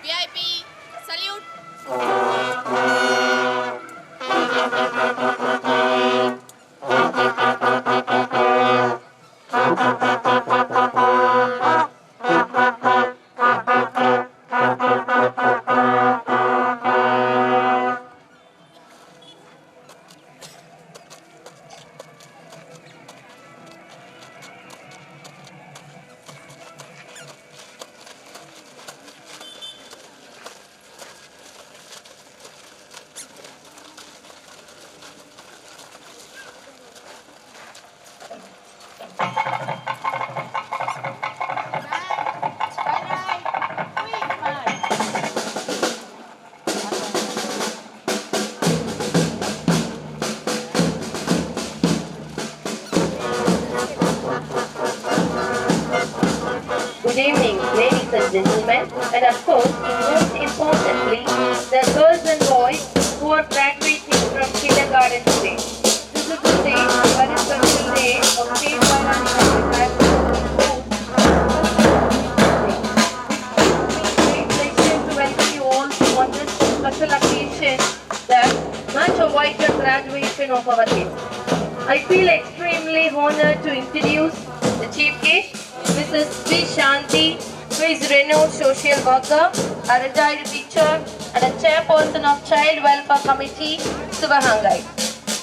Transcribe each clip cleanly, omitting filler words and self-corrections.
VIP, salute. Good evening, ladies and gentlemen, and of course, most importantly, the girls and boys who are graduating from kindergarten today. This is the day, very special day of State Biological Great pleasure to welcome you all on this special occasion that much await the graduation of our kids. I feel extremely honored to introduce the chief guest, Mrs. Sri Shanti, who is renowned social worker, a retired teacher, and a chairperson of Child Welfare Committee, Sivahangai.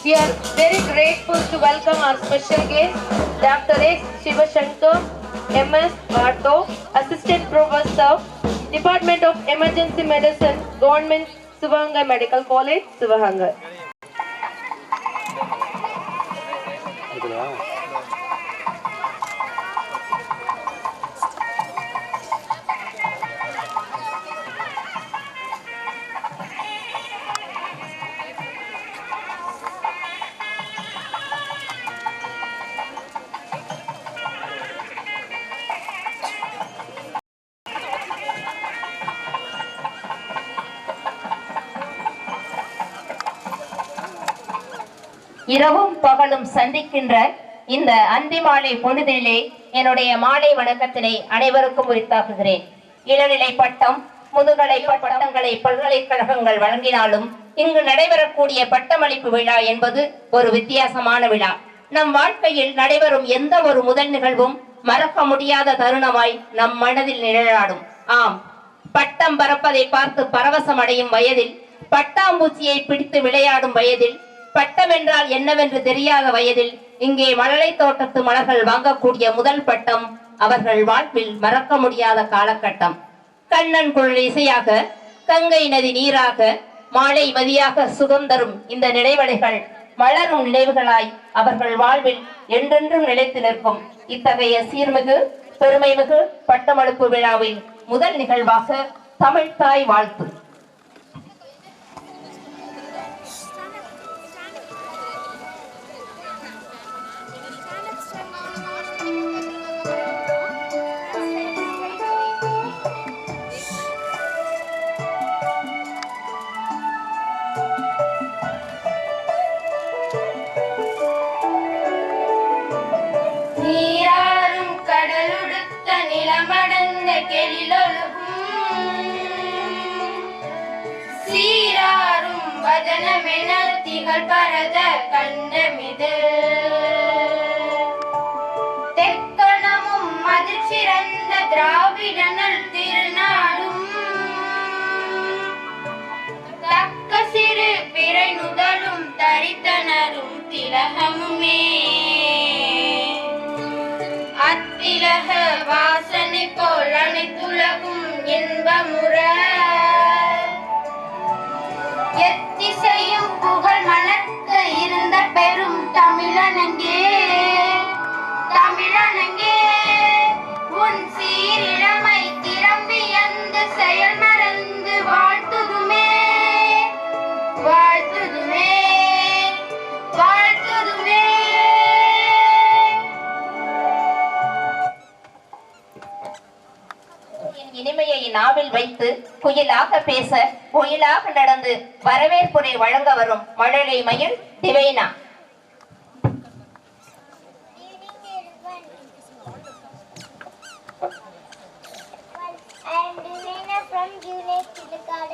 We are very grateful to welcome our special guest, Dr. S. Shivashankar, MS Artho, Assistant Professor, Department of Emergency Medicine, Government Sivahangai Medical College, Sivahangai. இரவும் பகலும் சந்திக்கின்ற இந்த அந்தி மாலை பொழுதிலே என்னுடைய மாலை வணக்கத்தினை அனைவருக்கும் உரித்தாக்குகிறேன். இளநிலை பட்டம், முதுகலை பட்டங்களை பல்கலைக்கழகங்கள் வழங்கினாலும் இங்கு நடைபெறக்கூடிய பட்டமளிப்பு விழா என்பது ஒரு வித்தியாசமான விழா. நம் வாழ்க்கையில் நடைபெறும் எந்த ஒரு முதல் நிகழ்வும் மறக்க முடியாத தருணமாய் நம் மனதில் நிழலாடும். ஆம், பட்டம் பறப்பதை பார்த்து பரவசம் அடையும் வயதில், பட்டாம்பூச்சியை பிடித்து விளையாடும் வயதில், பட்டம் என்றால் என்னவென்று தெரியாத வயதில் இங்கே மழலை தோட்டத்து மலர்கள் வாங்கக்கூடிய முதல் பட்டம் அவர்கள் வாழ்வில் மறக்க முடியாத காலகட்டம். கண்ணன் குழல் இசையாக, கங்கை நதி நீராக, மாலை மதியாக சுகம் தரும் இந்த நினைவலைகள் மலரும் நினைவுகளாய் அவர்கள் வாழ்வில் என்றென்றும் நிலைத்து நிற்கும். இத்தகைய சீர்மிகு பெருமைமிகு பட்டமளிப்பு விழாவின் முதல் நிகழ்வாக தமிழ் தாய் வாழ்த்து. நீராறும் கடலுடுத்த நிலமடந்த கெளிலொழுகும் சீராறும் வதனமென திகழ் பரத கண்டமிது தெக்கணமும் மதில் சிறந்த திராவிடனல் திருநாடும் தக்க சிறு பிறை நுதலும் தரித்தனரும் திலகமுமே அத்திலக வாசனை போல் அனைத்துலகும் இன்பமுற எத்திசையும் புகழ் மணக்க இருந்த பெரும் தமிழனங்கே தமிழனங்கே உன் சீரிழமை திரும்பி அந்த செயல் மறந்து வாழ்த்துதுமே வாழ்த்துதுமே வாழ்த்துதுமே. இனிமையை நாவில் வைத்து குயிலாக பேச குயிலாக நடந்து வரவேற்புரை வழங்க வரும் மழலை மயில் திவைனா. I am Divina from Julian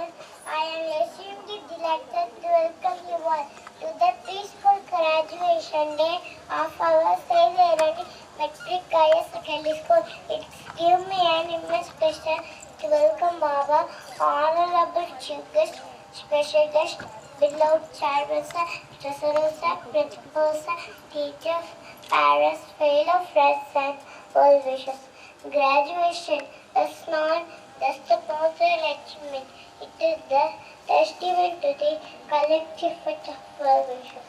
children, I am extremely delighted to welcome you all to the preschool graduation day of our St. Irony Metric Higher Secondary School. It gives me an immense pleasure to welcome our honorable chief guest, special guest, beloved chairperson, treasurers, principals, teachers, parents, fellow friends, and well wishers. Graduation is not just a personal achievement, it is the testament to the collective effort of well wishers.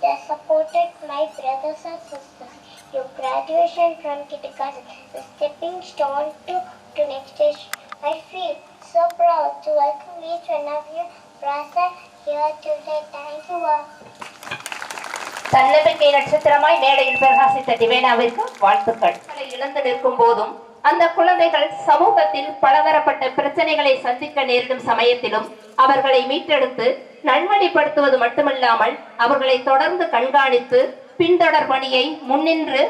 They supported my brothers and sisters. Your graduation from kindergarten is a stepping stone to next stage. I feel so proud to welcome each one of you present here today. Thank you all. தன்னம்பிக்கை நட்சத்திரமாய் மேடையில் பிரகாசித்த டிவேனாவிற்கு வாழ்த்துக்கள். இழந்து நிற்கும் போதும் அந்த குழந்தைகள் சமூகத்தில் பலதரப்பட்ட பிரச்சனைகளை சந்திக்க நேரிடும் சமயத்திலும் அவர்களை மீட்டெடுத்து நல்வழிப்படுத்துவது மட்டுமல்லாமல் அவர்களை தொடர்ந்து கண்காணித்து பின்தொடர் பணியை முன்னின்று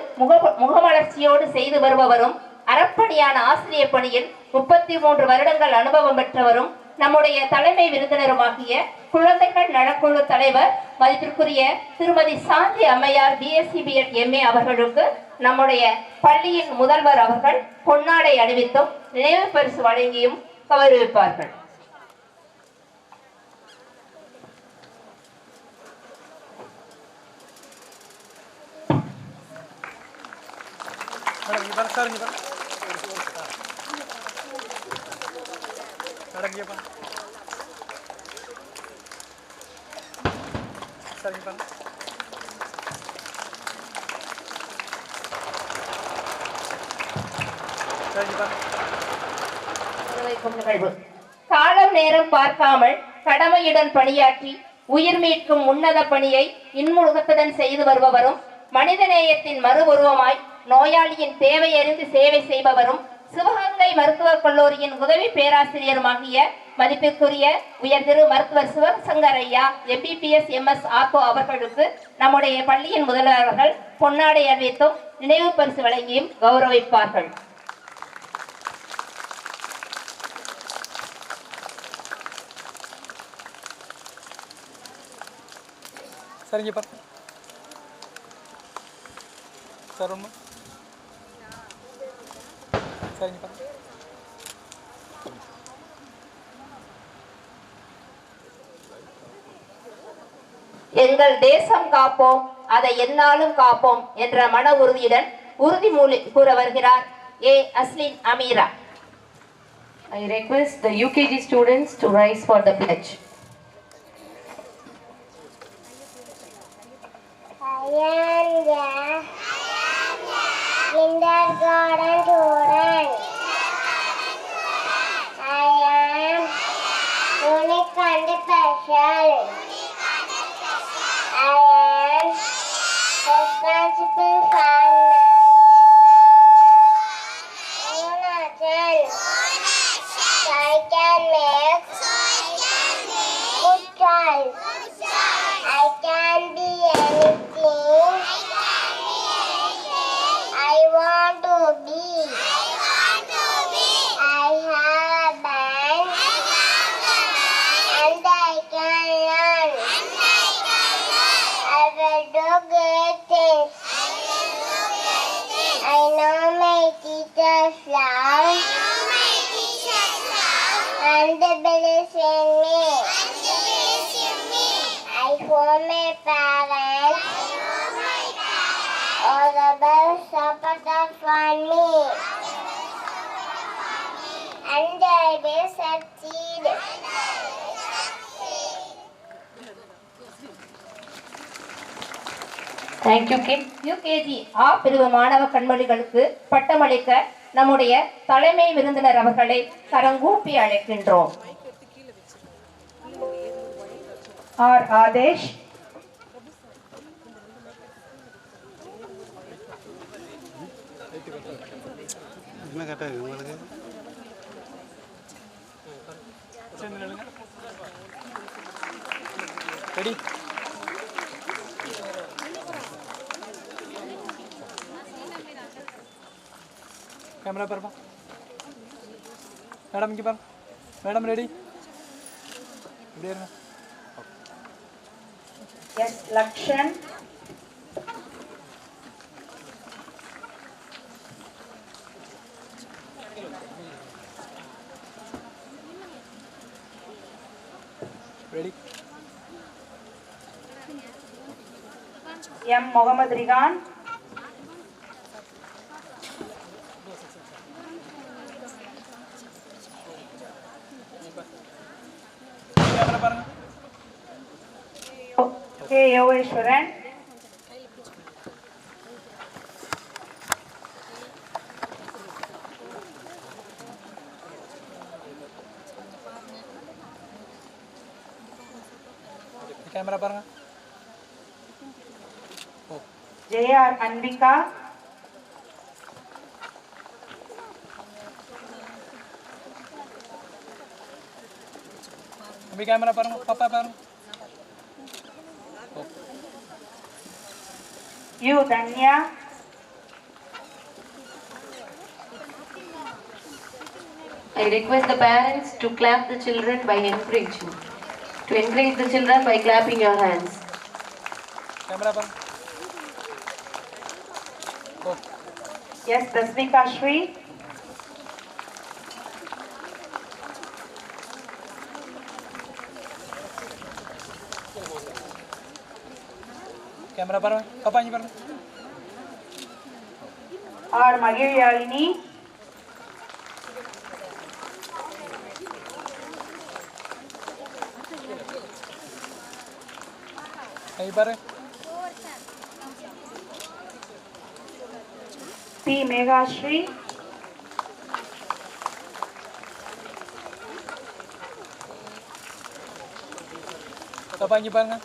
முகமலர்ச்சியோடு செய்து வருபவரும் அறப்பணியான ஆசிரியர் பணியில் 33 வருடங்கள் அனுபவம் பெற்றவரும் நம்முடைய தலைமை விருந்தினருமாகிய குழந்தைகள் நலக்குழு தலைவர் மதிப்பிற்குரிய திருமதி சாந்தி அம்மையார் BSc B.Ed MA அவர்களுக்கு நம்முடைய பள்ளியின் முதல்வர் அவர்கள் பொன்னாடை அணிவித்தும் நினைவு பரிசு வழங்கியும் கௌரவிப்பார்கள். காலம் நேரம் பார்க்காமல் கடமையுடன் பணியாற்றி உயிர் மீட்கும் உன்னத பணியை இன்முகத்துடன் செய்து வருபவரும் மனிதநேயத்தின் மறு உருவமாய் நோயாளியின் தேவையறிந்து சேவை செய்பவரும் சிவகங்கை மருத்துவக் கல்லூரியின் உதவி பேராசிரியருமாகிய மதிப்பிற்குரிய உயர்திரு மருத்துவர் சிவசங்கர் ஐயா MBBS MS ஆர்த்தோ அவர்களுக்கு நம்முடைய பள்ளியின் முதல்வர்கள் பொன்னாடை அணிவித்தும் நினைவு பரிசு வழங்கியும் கௌரவிப்பார்கள். சரிங்க சரிங்க எங்கள் தேசம் காப்போம் அதை எந்நாளும் காப்போம் என்ற மன உறுதியுடன் உறுதிமொழி கூற வருகிறார் அஸ்லின் Ameera. I request the UKG students to rise for the pledge. I am the kindergarten student. I am unique and special. I am responsible for my nation. I can make good choice. I can be anything I want to be. I have a band and I can learn. I will do great things. I know my teachers love and they believe in me. I hope my parents all the best support for me and I will succeed. Thank you, kid. UKG A பிரிவு மாணவ கண்மணிகளுக்கு பட்டமளிக்க நம்முடைய தலைமை விருந்தினர் அவர்களை கரங்கூப்பி அழைக்கின்றோம். R. Adesh, ready camera पर madam की पर मैडम रेडी இப்படியே இருங்க. Yes, Lakshan. Ready. M. Mohammad Rigan. Camera பாருங்க. K. Yoveshwaran. கேமரா பாருங்க. J.R. Anvika. அபி கேமரா பாருங்க. பாப்பா பாருங்க. U. Danya. I request the parents to clap the children by encouraging. To encourage the children by clapping your hands. Camera பாருங்க. Yes, Dasvika Shri. Camera பாருங்க. பாப்பா இங்க பாருங்க. R. Magiriyalini. கை பாருங்க. P. Meghashri. பாப்பா இங்க பாருங்க.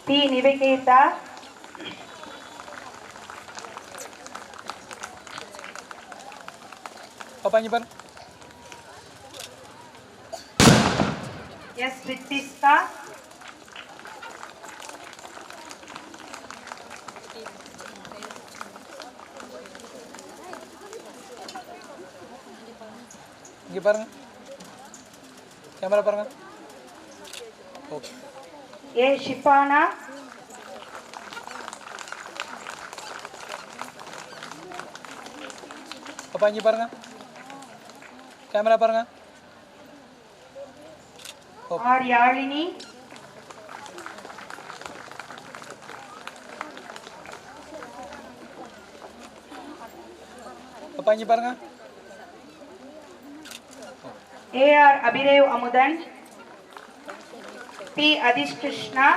P. Nivedita. பாப்பா இங்க பாருங்க. Yes, Ritiska. இங்க பாருங்க. கேமரா பாருங்க. ஓகே. A. Shipana. பாப்பா இங்க பாருங்க. கேமரா பாருங்க. R. Yalini. பாப்பா இங்க பாருங்க. A. R. Abhidev Amudan. P. Adish Krishna.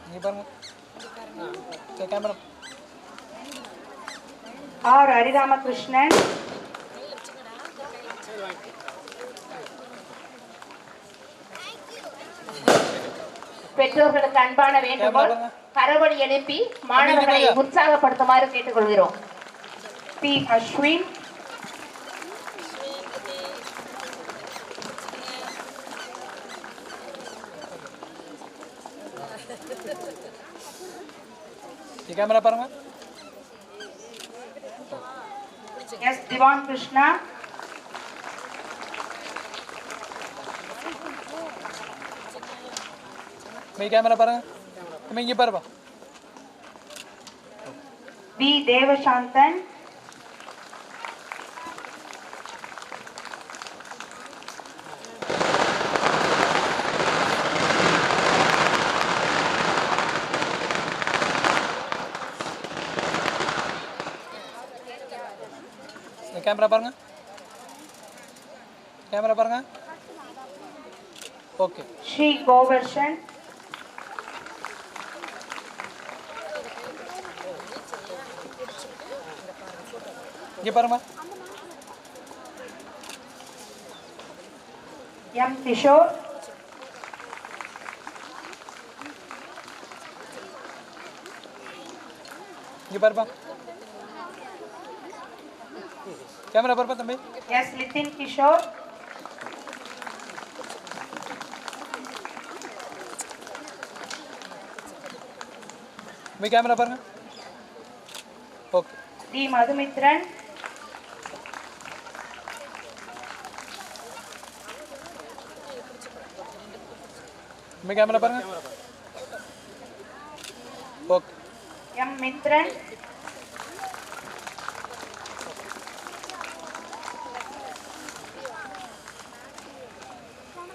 இங்க பாருங்க. கேமரா. R. Hariramakrishnan. பெற்றோர்களுக்கு அன்பான வேண்டுகோள், கரவொலி எழுப்பி மாணவர்களை உற்சாகப்படுத்துமாறு கேட்டுக்கொள்கிறோம். P. Ashwin. கேமரா பாருங்க. S. Divan Krishna. கேமரா பாருங்க. இங்க பாருப்பா. V. Devashantan. கேமரா பாருங்க. கேமரா பாருங்க. ஓகே. Shri Govarshan. இங்க பாருங்க. M. Kishore. இங்க பாருப்பா. கேமரா பாருப்பா தம்பி. S. Nitin Kishore. கேமரா பாருங்க. ஓகே. டி மதுமித்ரன், இங்கே கேமரா பாருங்க. ஓகே. எம் மித்ரன்,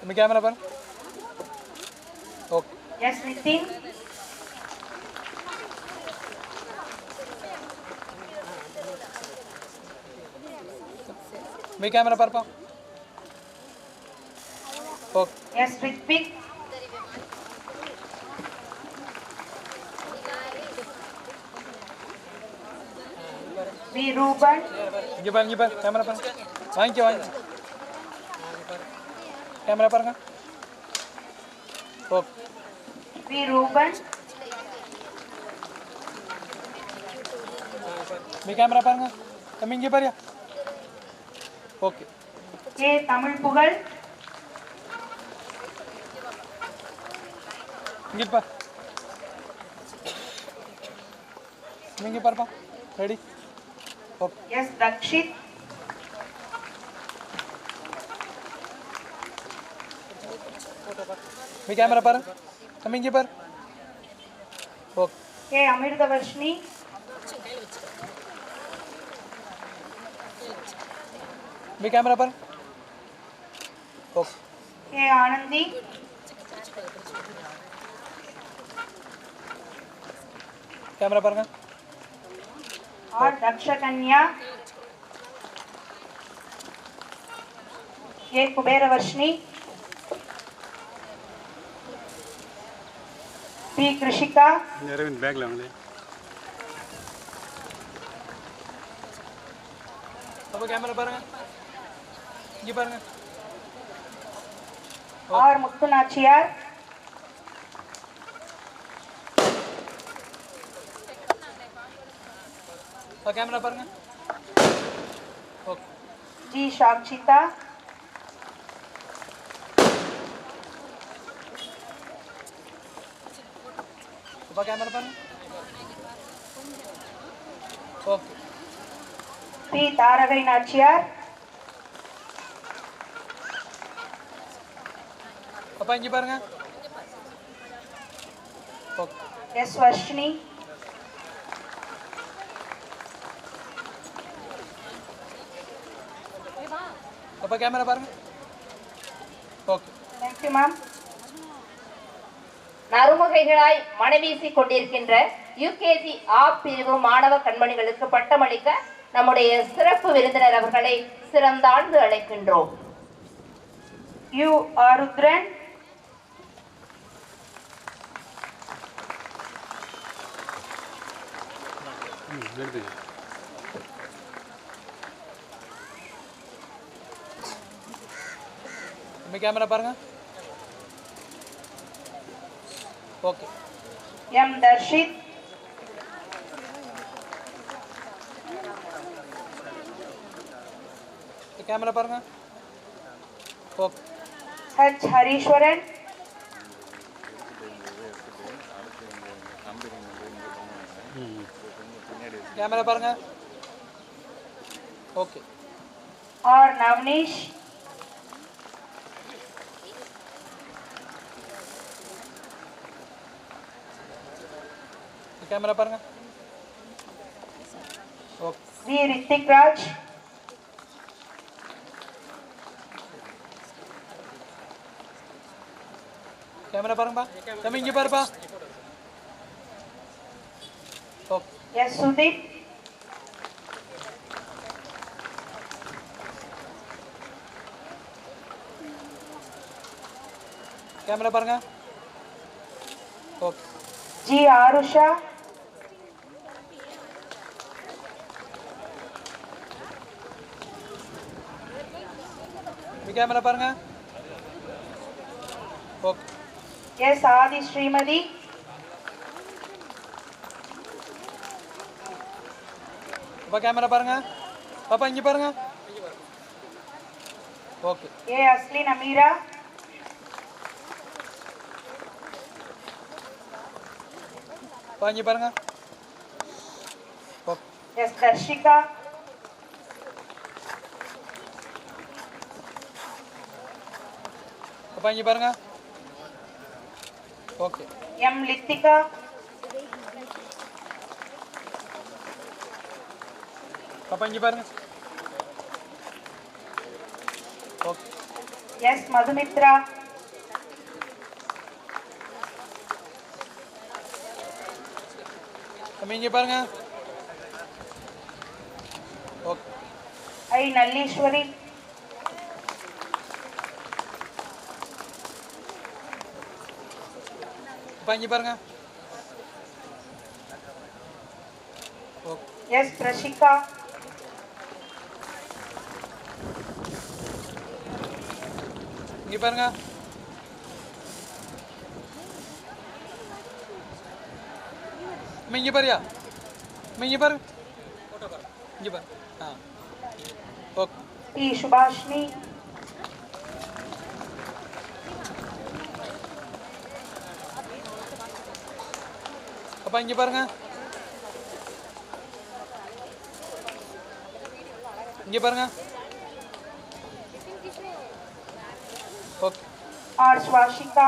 இங்கே கேமரா பாருங்க. ஓகே. எஸ் நிதின், இங்கே கேமரா பாருப்பா. Okay. S Rithvik, V Ruban, இங்கே பாரு கேமரா பாருங்க. வாங்கிக்க கேமரா பாருங்க. ஓகே. வி ரூபன், இங்கே கேமரா பாருங்க. தம்பி இங்கே பாரியா. ஓகே. கே தமிழ் புகழ், இங்கே பார். இங்கே பாருப்பா. ரெடி. ஓகே. எஸ் தக்ஷித், இங்கே கேமரா பாரு. தம்பி இங்கே பாரு. ஓகே. கே அமிர்தவர்ஷினி, இங்கே கேமரா பாரு. ஓகே. கே ஆனந்தி, கேமரா பாருங்க. R Dakshakanya, K Kuberavarshini, P Krishika, Aravind பேக்ல வாங்களே. அப்போ கேமரா பாருங்க. இங்கே பாருங்க. ஆர் முத்துநாச்சியார், அப்போ கேமரா பாருங்க. ஓகே. ஜி சாக்ஷிதா, அப்போ கேமரா பாருங்க. ஓகே. பி தாரகை நாச்சியார், அப்பா இங்கே பாருங்க. ஓகே. எஸ் வர்ஷினி, அப்பா கேமரா பாருங்க. ஓகே. Thank you ma'am. நறுமுகைகளாய் மனவீசிக் கொண்டிருக்கின்ற யுகேஜி ஆ பிரிவு மாணவ கண்மணிகளுக்கு பட்டமளிக்க நம்முடைய சிறப்பு விருந்தினர் அவர்களை சிறந்தாழ்ந்து அழைக்கின்றோம். யு ஆருத்ரன், எடுத்துங்க. இங்கே கேமரா பாருங்க. ஓகே. எம் தர்ஷித், கேமரா பாருங்க. ஓகே. ஹச் ஹரீஸ்வரன், கேமரா பாருங்க. ஓகே. ஆர் நவ்னீஷ், கேமரா பாருங்க. Okay. V Rithik Raj, camera பாருங்கப்பா. தம்பி இங்கே பாருப்பா. ஓகே. எஸ் சுதீப், கேமரா பாருங்க. ஓகே. ஜி ஆருஷா, கேமரா பாருங்க. ஓகே. எஸ் ஆதி ஸ்ரீமதி, அப்பா கேமரா பாருங்க. பாப்பா இங்கே பாருங்க. ஓகே. ஏ அஸ்லின் அமீரா, அப்பா இங்கே பாருங்க. ஓகே. எஸ் தர்ஷிகா, அப்பா இங்கே பாருங்க. ஓகே. எம் லித்திகா, அப்பா இங்கே பாருங்க. ஓகே. எஸ் மதுமித்ரா, தம்பி இங்கே பாருங்க. ஓகே. ஐ நல்லீஸ்வரி, அப்பா இங்கே பாருங்க. ஓகே. எஸ் பிரஷிகா, இங்கே பாருங்க. அம்மா இங்கே பாருயா. அம்மா இங்கே பாரு. இங்கே பாரு. ஆ ஓகே. பி சுபாஷினி, அப்பா இங்கே பாருங்க. இங்கே பாருங்க. ஓகே. ஆர் ஸ்வாஷிகா,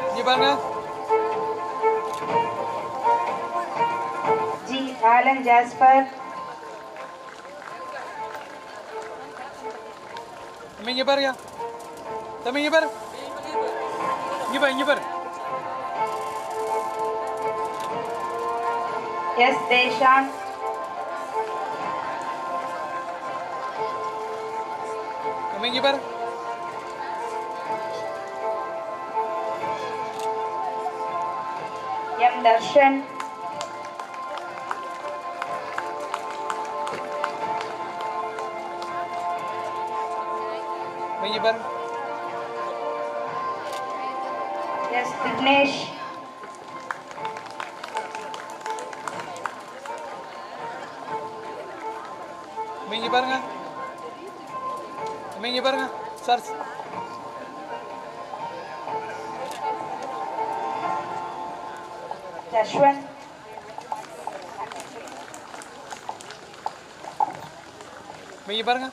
இங்கே பாருங்க. ஜி ஆலன் ஜாஸ்பர், அம்மா இங்கே பாருயா. தம்பி இங்கே பாரு. இங்கே பாரு. இங்கே பாரு. எஸ் தேஷாந்த், அம்மா இங்கே பாரு. எம் தர்ஷன், அம்மா இங்கே பாரு. எஸ் திக்னேஷ், அம்மா இங்கே பாருங்க. அம்மா இங்கே பாருங்க. சார் ஜஷ்வந்த், அம்மா இங்கே பாருங்க.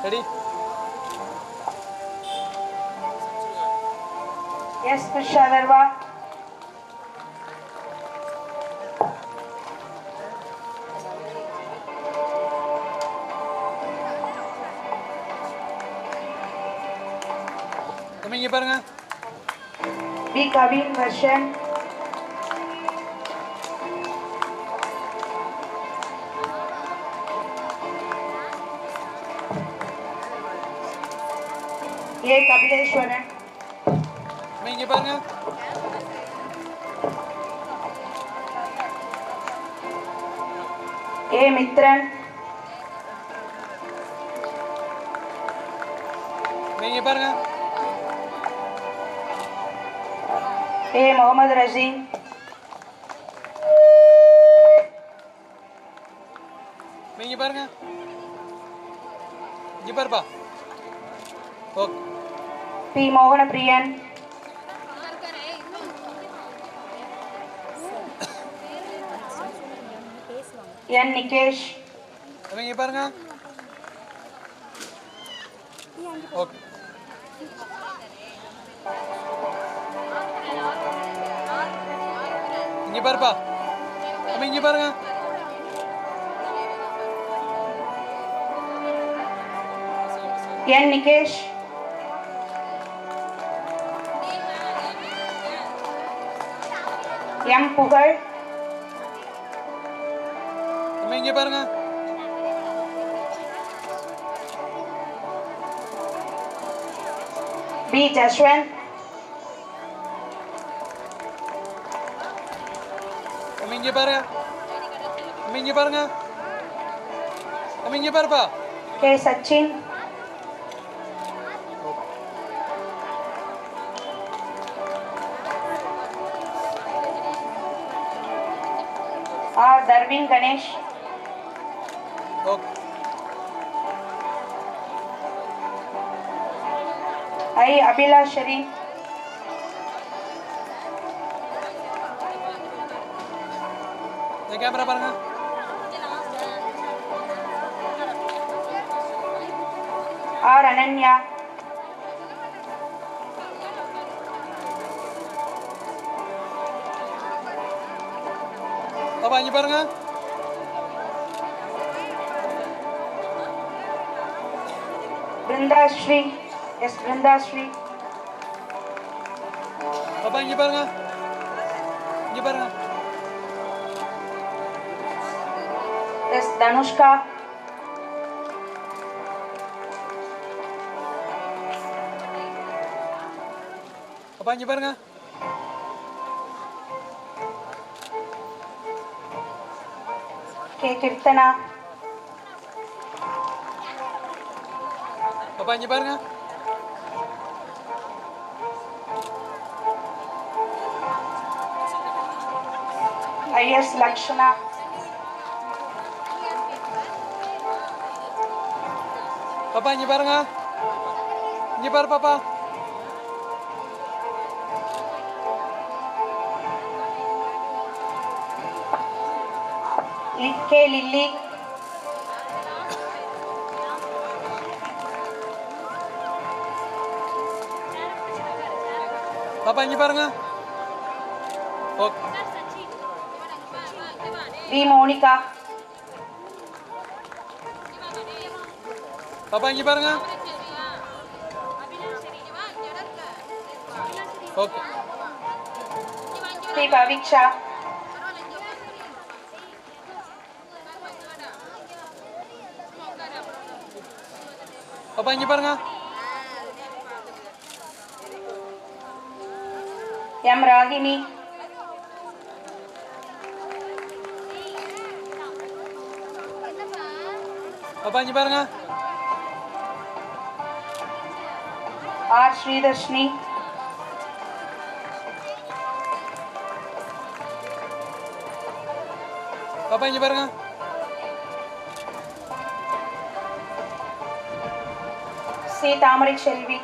ரெடி. எஸ் குஷாதர்வா, அம்மா இங்கே பாருங்க. பி கவின் வர்ஷன், ஏ கபிலேஸ்வரன், அம்மா இங்கே பாருங்க. ஏ மித்ரன், அம்மா இங்கே பாருங்க. ஏ முகமது ரஜீம், அம்மா இங்கே பாருங்க. இங்கே பாருப்பா. ஓகே. பி மோகனப்பிரியன், என் நிகேஷ், அம்மா இங்கே பாருங்க. ஓகே. இங்கே பாருப்பா. அம்மா இங்கே பாருங்க. என் நிகேஷ், எம் புகழ், அம்மா இங்கே பாருங்க. பி ஜஸ்வந்த், அம்மா இங்கே பாரு. அம்மா இங்கே பாருங்க. அம்மா இங்கே பாருப்பா. K Sachin, R Darwin Ganesh, okay. I. Abhilash Sharif. Camera பாருங்க. R. Ananya. பாப்பா இங்க பாருங்க. Brinda Shri. Yes, Brinda Shri. பாப்பா இங்க பாருங்க. இங்க பாருங்க. Yes, Danushka. பாப்பா இங்க பாருங்க. K. Kirtana. பாப்பா இங்க பாருங்க. I. S. Lakshana. பாப்பா இங்க பாருங்க. இங்க பாரு பாப்பா. K. Lily. பாப்பா இங்க பாருங்க. ஓகே. V. Monica. பாப்பா இங்க பாருங்க. ஓகே. P. Paviksha. பாப்பா இங்க பாருங்க. M. Ragini. பாப்பா இங்க பாருங்க. R. Sridarshini. பாப்பா இங்க பாருங்க. C. Tamarik Shelvi.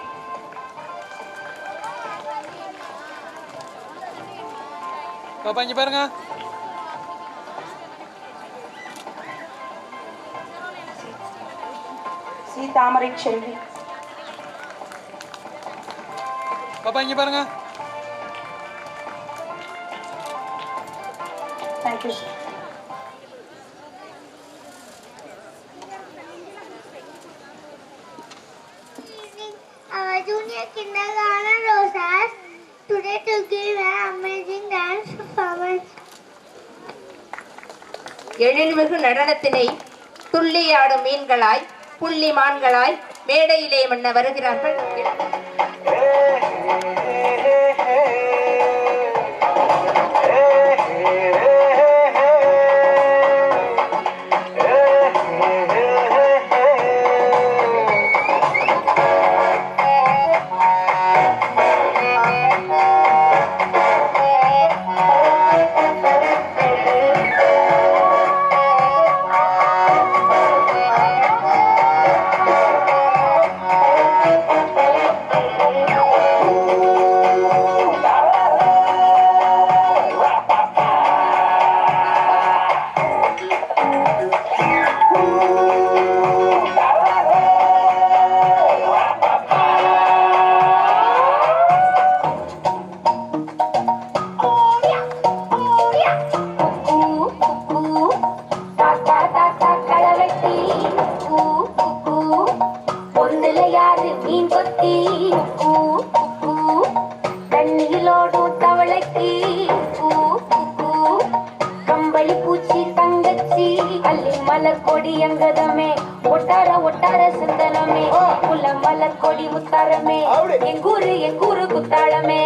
பாப்பா இங்க பாருங்க. C. Tamarik Shelvi. பாப்பா இங்க பாருங்க. Thank you, sir. Our junior kindergarten Rosas today to give an amazing dance performance. எழில்மிகு நடனத்தினை துள்ளியாடும் மீன்களாய் புள்ளிமான்களாய் மேடையிலே மன்ன வருகிறார்கள். கொடியங்கதமே ஒட்டார ஒட்டார சிந்தனமே குல மலர் கொடி முத்தாரமே எங்கூரு குத்தாளமே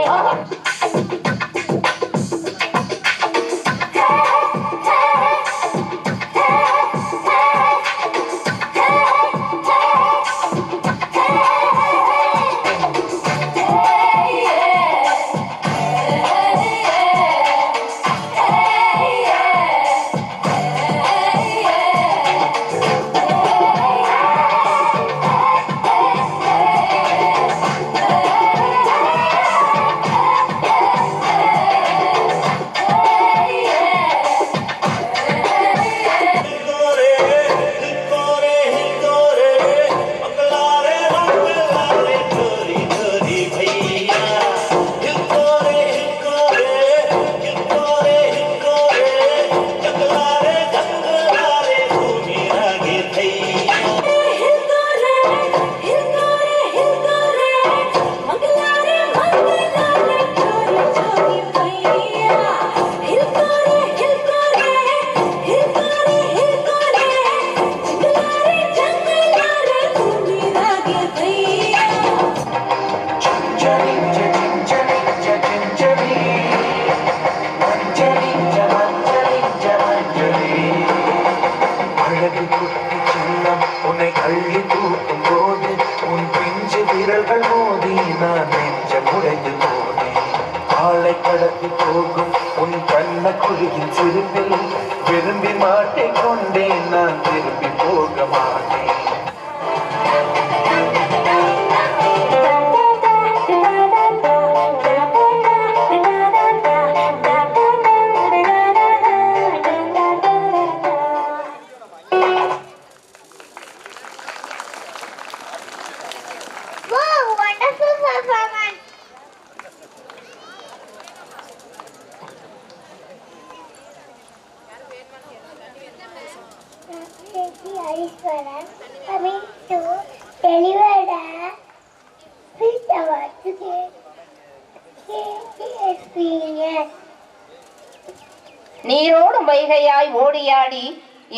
அழகு குட்டி சின்னம் உன்னை அள்ளி தூக்கும் போது உன் பிஞ்சு விரல்கள் மோதி நான் நெஞ்சம் உடைந்து போனேன். ஆளை கடத்தி போகும் உன் கண்ண குழியின் சிறுப்பில் விரும்பி மாட்டிக்கொண்டேன், நான் திரும்பி போக மாட்டேன். Wow, wonderful performance. Ariswaran coming to deliver the sweet award to the experience. நீரோடும் வைகையாய் ஓடியாடி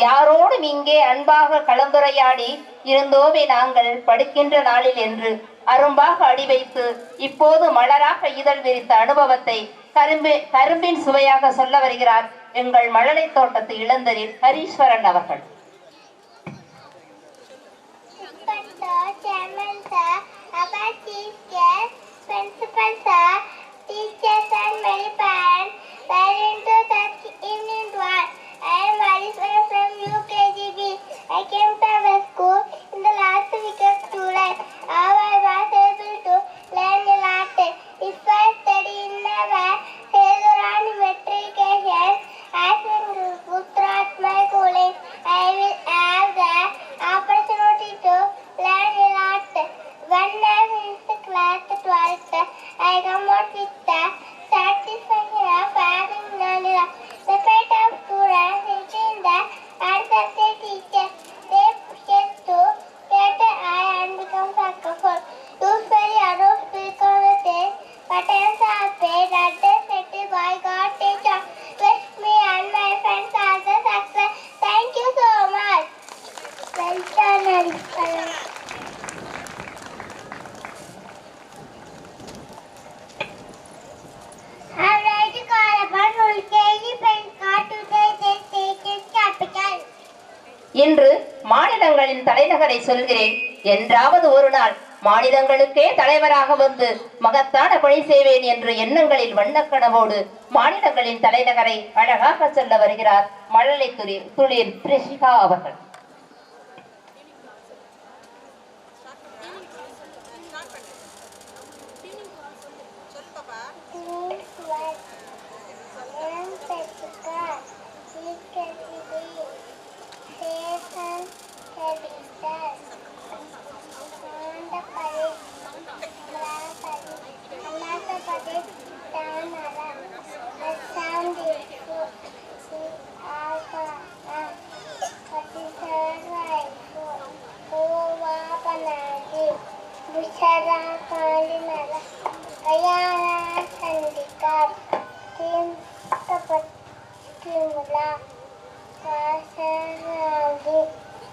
யாரோடும் இங்கே அன்பாக கலந்துரையாடி இருந்தோமே நாங்கள் படிக்கின்ற நாளில் என்று அரும்பாக அடி வைத்து இப்போது மலராக இதழ் விரித்த அனுபவத்தை கரும்பின் சுவையாக சொல்ல வருகிறார் எங்கள் மழலை தோட்டத்து இளந்தரில் ஹரீஸ்வரன் அவர்கள். Principal sir, teachers and many parents were into that evening walk. I am Ariswaran from UKGB. I came to our school in the last week of July. How I was able to learn a lot. If I study in our Hedurani matriculation, as well throughout my schooling, I will have the opportunity to learn a lot. When I finished the class at 12th, I come out with the satisfaction of having learned a lot. The fate of students is in the hands of their teachers. They push us to get an eye and become successful. Usually I don't speak on the stage, but I am so happy that they set by God teacher. Wish me and my friends all the success. Thank you so much. Well done, Ariswaran. I would like to call upon Ulkeji Penka today the state's capital. இன்று மாநிலங்களின் தலைநகரை சொல்கிறேன். என்றாவது ஒரு நாள் மாநிலங்களுக்கே தலைவராக வந்து மகத்தான பணி செய்வேன் என்று எண்ணங்களில் வண்ணக்கனவோடு மாநிலங்களின் தலைநகரை அழகாக சொல்ல வருகிறார் மழலை துளிர் பிரிஷிகா அவர்கள்.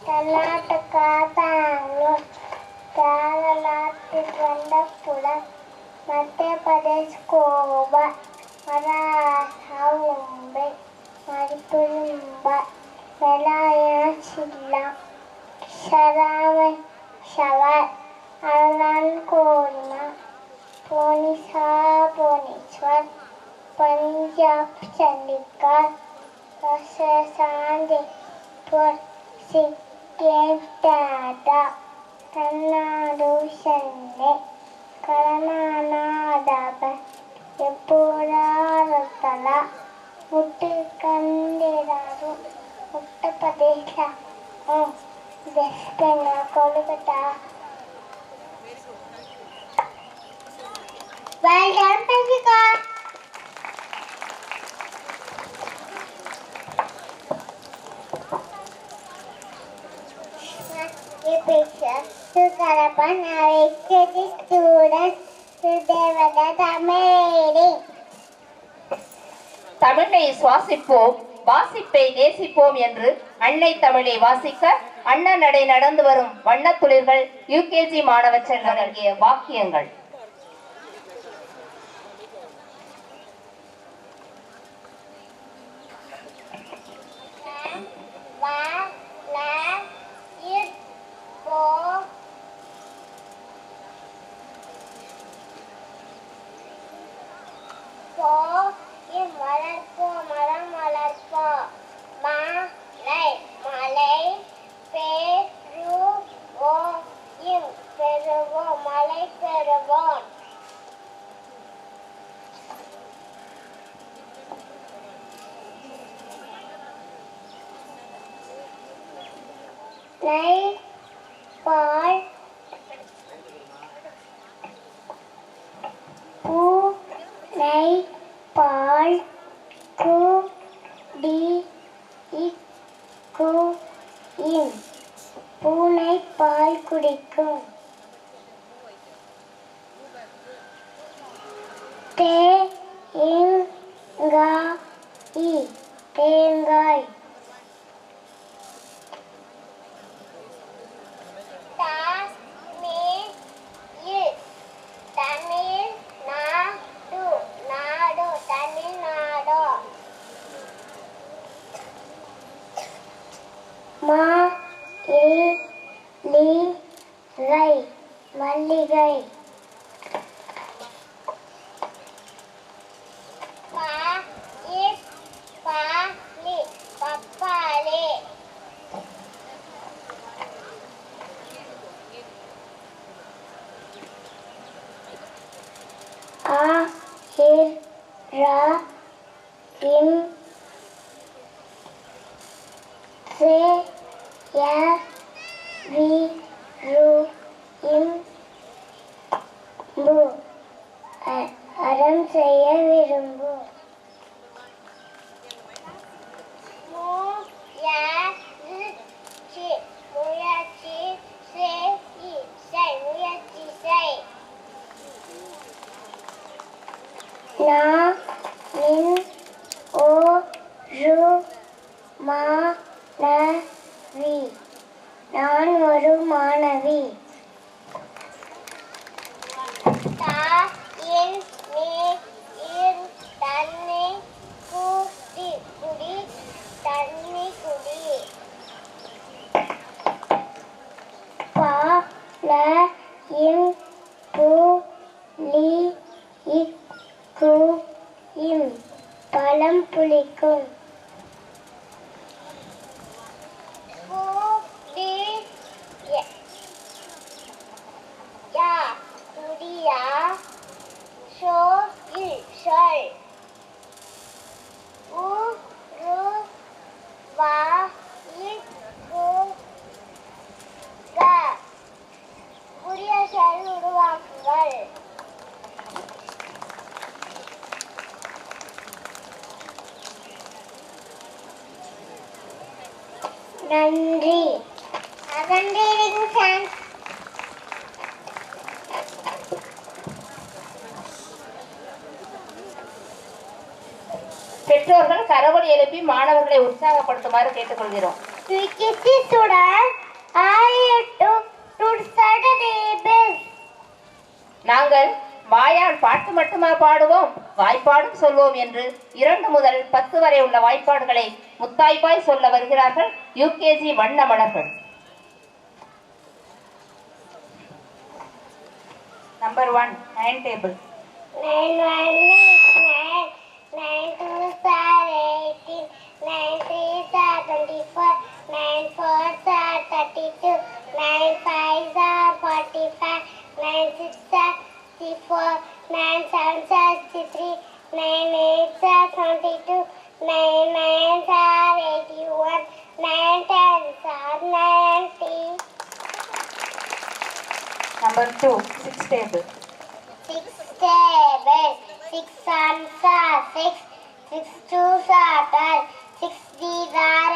Karnataka, Bangalore, Kerala, Trivandrum, Madhya Pradesh, Goa, Maharashtra, Mumbai, Manipur, Melaya, Shillong, Shawar, Anand, Korma, Bhubaneswar, Punjab, Chandigarh, Rajasthan, Jaipur, Sikkim, Dada, Tamil Nadu, Chennai, Karnataka, Tripura, Rotala, Uttarakhand, Uttar Pradesh, West Bengal, Kolkata. Well done, Priyanka. A picture to Karapan, our students today with the Tamil reading. தமிழை சுவாசிப்போம், வாசிப்பை நேசிப்போம் என்று அன்னை தமிழை வாசிக்க அண்ணா நடை நடந்து வரும் வண்ணத்துளிர்கள் யுகேஜி மாணவ செல்வன் அடங்கிய வாக்கியங்கள். La nine, ball, two, nine, ball, two, D, இக்கு, இன். பூனை பால் குடிக்கும். தேங்காய், தேங்காய். தமிழ், நாடு, நாடு, தமிழ்நாடு. மல்லிகை, மல்லிகை. பாலி, பப்பாளி. இம், சே, ய, வி, ரு, இம், பு. அறம் செய்ய விரும்பு. முயற்சி, முயற்சி செய், முயற்சி செய். மாணவி, நான் ஒரு மாணவி. தண்ணி குடி, குடி, தண்ணி குடி. பழம் புளிக்கும். குடியா, சொல், சொல். புதிய சொல் உருவாக்குங்கள். நன்றி. பெற்றோர்கள் கரவொலி எழுப்பி மாணவர்களை உற்சாகப்படுத்துமாறு கேட்டுக்கொள்கிறோம். நாங்கள் வாயால் பாட்டு மட்டுமா பாடுவோம், வாய்ப்பாடும் சொல்வோம் என்று 2 முதல் 10 வரை உள்ள வாய்ப்பாடுகளை முத்தாய்ப்பாய் சொல்ல வருகிறார்கள் யூகேஜி வண்ண மலர்கள். Number 1 9 table. 9 1 is 9, 9 2s are 18, 9 3s are 24, 9 4s are 32, 9 5s are 45, 9 6s are 64, 9 7s are 63, 9 8s are 72, 9 9s are 81, 9 10s are 90. Number 2 6 table. 6 table. 6 ones are 6, 6 twos are 12, 6 threes are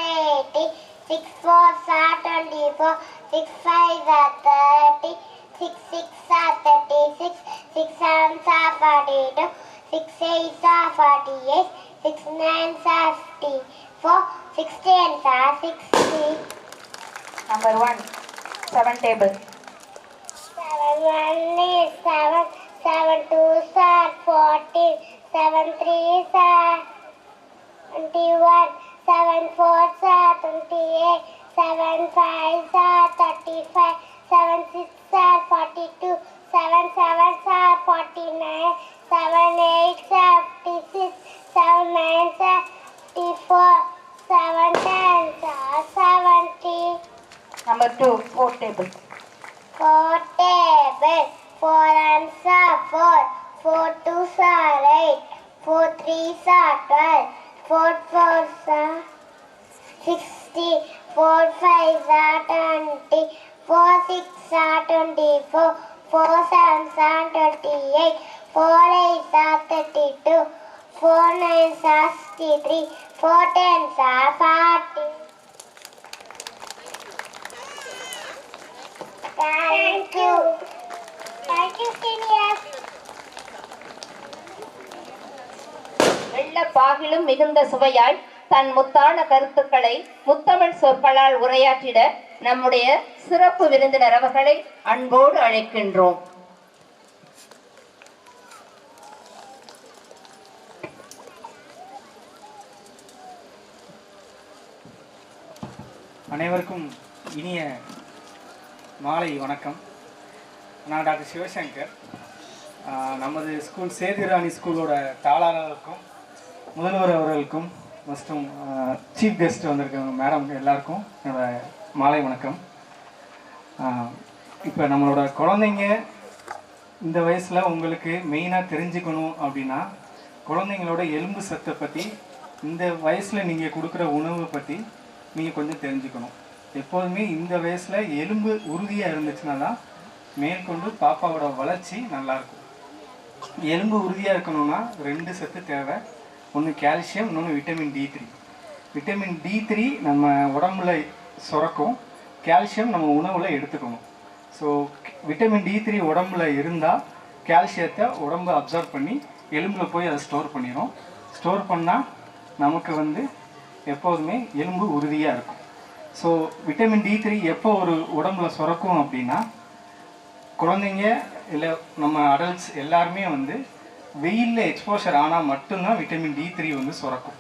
80, 6 fours are 24, 6 fives are 30, 6 six are 36, 6 sevens are 42, 6 eights are 48, 6 nines are 54, 6 tens are 60. Number 1 7 table. 7 1 is 7, 7 twos are 14, 7 threes are 21, 7 fours are 28, 7 fives are 35, 7 sixes are 42, 7 sevens are 49, 7 eights are 56, 7 nines are 54, 7 tens are 70. Number 2 4 table. 4 table. 4 ones are 4, 4 twos are 8, 4 threes are 12, 4 fours are 60, 4 5s are 20, 4 6s are 24, 4 7s are 28, 4 8s are 32, 4 9s are 63, 4 10s are 40. Thank you. Thank you, seniors. வெள்ளப்பாகிலும் மிகுந்த சுவையாய் தன் முத்தான கருத்துக்களை முத்தமிழ் சொற்களால் உரையாற்றிட நம்முடைய சிறப்பு விருந்தினர் அவர்களை அன்போடு அழைக்கின்றோம். அனைவருக்கும் இனிய மாலை வணக்கம். நான் டாக்டர் சிவசங்கர். நமது ஸ்கூல் சேதுராணி ஸ்கூலோட தாளாளருக்கும் முதல்வர் அவர்களுக்கும் மற்றும் சீஃப் கெஸ்ட் வந்திருக்கவங்க மேடம் எல்லாருக்கும் என்னோட மாலை வணக்கம். இப்போ நம்மளோட குழந்தைங்க இந்த வயசில் உங்களுக்கு மெயினாக தெரிஞ்சுக்கணும் அப்படின்னா குழந்தைங்களோட எலும்பு சத்தை பற்றி, இந்த வயசில் நீங்கள் கொடுக்குற உணவை பற்றி நீங்கள் கொஞ்சம் தெரிஞ்சுக்கணும். எப்போதுமே இந்த வயசில் எலும்பு உறுதியாக இருந்துச்சுன்னா தான் மேற்கொண்டு பாப்பாவோட வளர்ச்சி நல்லாயிருக்கும். எலும்பு உறுதியாக இருக்கணும்னா 2 சத்து தேவை. ஒன்று கால்சியம், இன்னொன்று விட்டமின் D3. விட்டமின் D3 நம்ம உடம்புல சுரக்கும், கால்சியம் நம்ம உணவில் எடுத்துக்கணும். ஸோ விட்டமின் D3 உடம்புல இருந்தால் கால்சியத்தை உடம்பு அப்சர்வ் பண்ணி எலும்பில் போய் அதை ஸ்டோர் பண்ணிடும். ஸ்டோர் பண்ணால் நமக்கு எப்போதுமே எலும்பு உறுதியாக இருக்கும். ஸோ விட்டமின் D3 எப்போ ஒரு உடம்புல சுரக்கும் அப்படின்னா, குழந்தைங்க இல்லை நம்ம அடல்ட்ஸ் எல்லாருமே வெயிலில் எக்ஸ்போஷர் ஆனால் மட்டும்தான் விட்டமின் D3 சுரக்கும்.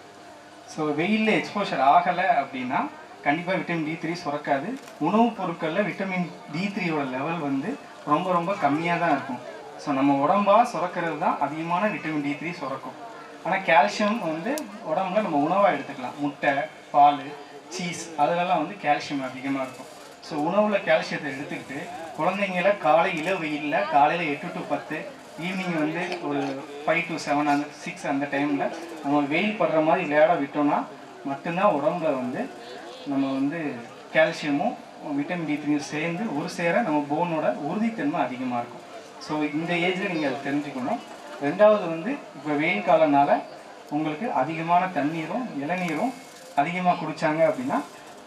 ஸோ வெயிலில் எக்ஸ்போஷர் ஆகலை அப்படின்னா கண்டிப்பாக விட்டமின் D3 சுரக்காது. உணவுப் பொருட்களில் விட்டமின் D3யோட லெவல் ரொம்ப ரொம்ப கம்மியாக தான் இருக்கும். ஸோ நம்ம உடம்பாக சுரக்கிறது தான் அதிகமான விட்டமின் D3 சுரக்கும். ஆனால் கால்சியம் உடம்புல நம்ம உணவாக எடுத்துக்கலாம். முட்டை, பால், சீஸ் அதிலெல்லாம் கால்சியம் அதிகமாக இருக்கும். ஸோ உணவில் கால்சியத்தை எடுத்துக்கிட்டு குழந்தைங்கள காலை வெயிலில் காலையில் 8 to 10, ஈவினிங் ஒரு 5 to 7 அந்த 6 அந்த டைமில் நம்ம வெயில் படுற மாதிரி விளையாட விட்டோம்னா மட்டும்தான் உடம்புல நம்ம கால்சியமும் விட்டமின் D3 சேர்ந்து ஒரு சேர நம்ம போனோட உறுதித்தன்மை அதிகமாக இருக்கும். ஸோ இந்த ஏஜில் நீங்கள் அதை தெரிஞ்சுக்கணும். ரெண்டாவது இப்போ வெயில் காலனால உங்களுக்கு அதிகமான தண்ணீரும் இளநீரும் அதிகமாக குடித்தாங்க அப்படின்னா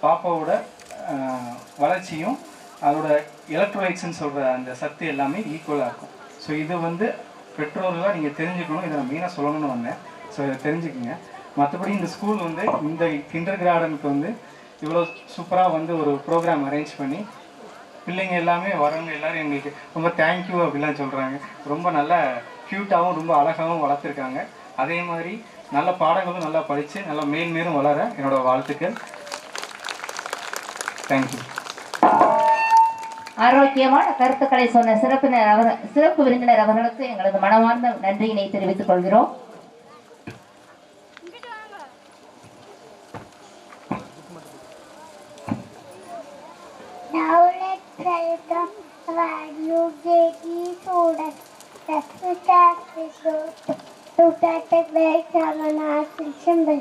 பாப்பாவோட வளர்ச்சியும் அதோட எலக்ட்ரோலைட்ஸ்ன்னு சொல்கிற அந்த சத்து எல்லாமே ஈக்குவலாக இருக்கும். ஸோ இது பெற்றோர்களாக நீங்கள் தெரிஞ்சுக்கணும். இதை நான் மெயினாக சொல்லணும்னு வந்தேன். ஸோ இதை தெரிஞ்சுக்குங்க. மற்றபடி இந்த ஸ்கூல் இந்த கிண்டர் கார்டனுக்கு இவ்வளோ சூப்பராக ஒரு ப்ரோக்ராம் அரேஞ்ச் பண்ணி பிள்ளைங்க எல்லாமே வரவங்க எல்லோரும் எங்களுக்கு ரொம்ப தேங்க்யூ அப்படிலாம் சொல்கிறாங்க. ரொம்ப நல்லா க்யூட்டாகவும் ரொம்ப அழகாகவும் வளர்த்துருக்காங்க. அதே மாதிரி நல்ல பாடங்களும் நல்லா படித்து நல்லா மேலும் வளர என்னோடய வாழ்த்துக்கள். தேங்க்யூ. ஆரோக்கியமான கருத்துக்களை சொன்ன சிறப்பு விருந்தினர் அவர்களுக்கு எங்களது மனமார்ந்த நன்றியினை தெரிவித்துக் கொள்கிறோம். Now let's welcome our new JD students. Let's start with to start with Samana Silchambal.